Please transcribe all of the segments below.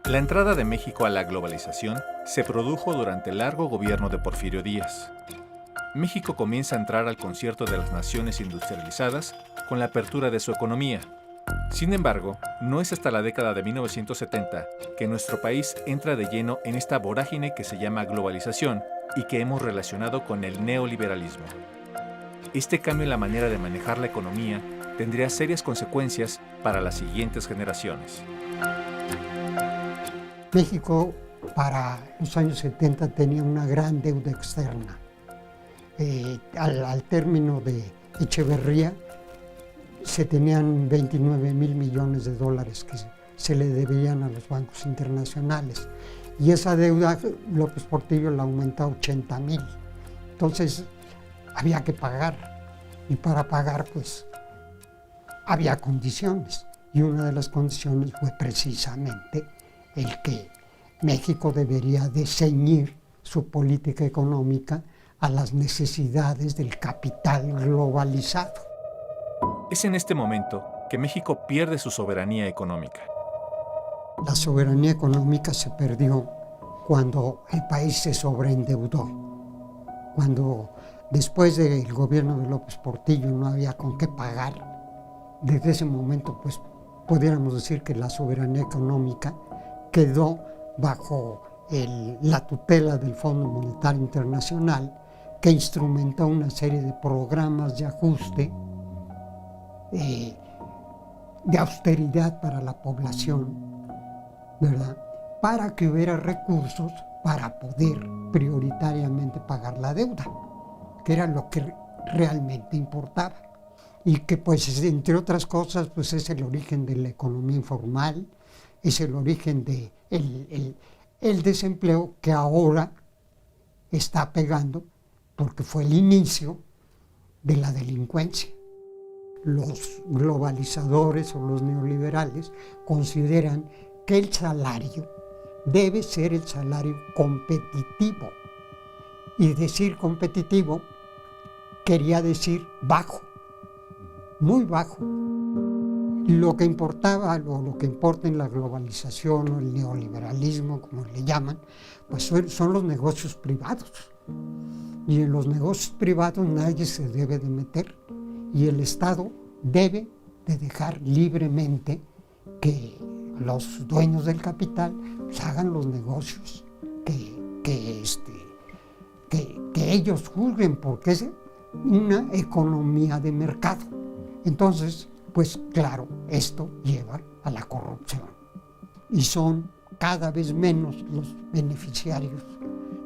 La entrada de México a la globalización se produjo durante el largo gobierno de Porfirio Díaz. México comienza a entrar al concierto de las naciones industrializadas con la apertura de su economía. Sin embargo, no es hasta la década de 1970 que nuestro país entra de lleno en esta vorágine que se llama globalización y que hemos relacionado con el neoliberalismo. Este cambio en la manera de manejar la economía tendría serias consecuencias para las siguientes generaciones. México para los años 70 tenía una gran deuda externa. Al término de Echeverría se tenían 29,000 millones de dólares que se le debían a los bancos internacionales. Y esa deuda López Portillo la aumentó a 80,000. Entonces había que pagar. Y para pagar pues había condiciones. Y una de las condiciones fue precisamente el que México debería de ceñir su política económica a las necesidades del capital globalizado. Es en este momento que México pierde su soberanía económica. La soberanía económica se perdió cuando el país se sobreendeudó, cuando después del gobierno de López Portillo no había con qué pagar. Desde ese momento, pues, pudiéramos decir que la soberanía económica quedó bajo la tutela del Fondo Monetario Internacional, que instrumentó una serie de programas de ajuste, de austeridad para la población, ¿verdad? Para que hubiera recursos para poder prioritariamente pagar la deuda, que era lo que realmente importaba. Y que, pues, entre otras cosas, pues es el origen de la economía informal, es el origen de el desempleo que ahora está pegando, porque fue el inicio de la delincuencia. Los globalizadores o los neoliberales consideran que el salario debe ser el salario competitivo. Y decir competitivo quería decir bajo, muy bajo. Lo que importaba, lo que importa en la globalización o el neoliberalismo, como le llaman, pues son los negocios privados. Y en los negocios privados nadie se debe de meter. Y el Estado debe de dejar libremente que los dueños del capital pues, hagan los negocios que ellos juzguen, porque es una economía de mercado. Entonces, pues claro, esto lleva a la corrupción. Y son cada vez menos los beneficiarios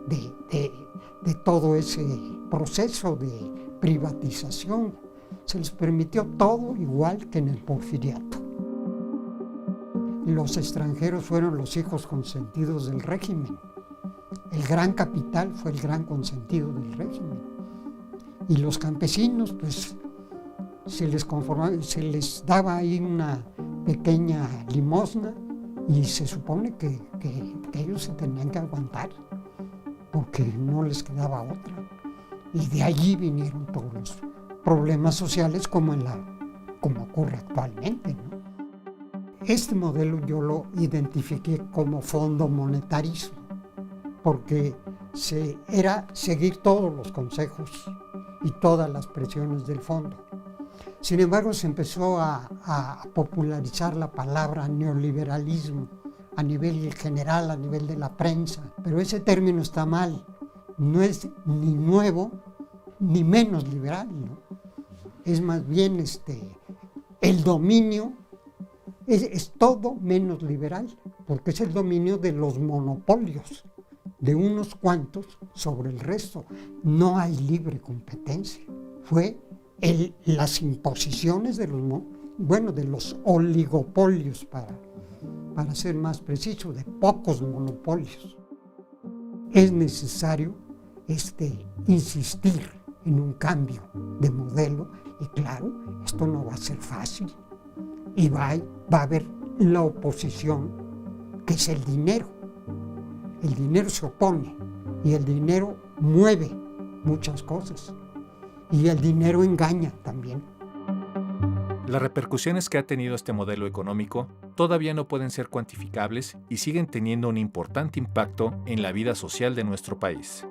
de todo ese proceso de privatización. Se les permitió todo igual que en el porfiriato. Los extranjeros fueron los hijos consentidos del régimen. El gran capital fue el gran consentido del régimen. Y los campesinos, pues, se les daba ahí una pequeña limosna y se supone que ellos se tenían que aguantar porque no les quedaba otra. Y de allí vinieron todos los problemas sociales como ocurre actualmente, ¿no? Este modelo yo lo identifiqué como fondo monetarismo, porque era seguir todos los consejos y todas las presiones del fondo. Sin embargo, se empezó a popularizar la palabra neoliberalismo a nivel general, a nivel de la prensa, pero ese término está mal, no es ni nuevo ni menos liberal, ¿no? Es más bien el dominio, es todo menos liberal, porque es el dominio de los monopolios, de unos cuantos sobre el resto. No hay libre competencia. Fue las imposiciones de los oligopolios, para ser más preciso, de pocos monopolios. Es necesario insistir en un cambio de modelo y claro, esto no va a ser fácil y va a haber la oposición, que es el dinero. El dinero se opone y el dinero mueve muchas cosas y el dinero engaña también. Las repercusiones que ha tenido este modelo económico todavía no pueden ser cuantificables y siguen teniendo un importante impacto en la vida social de nuestro país.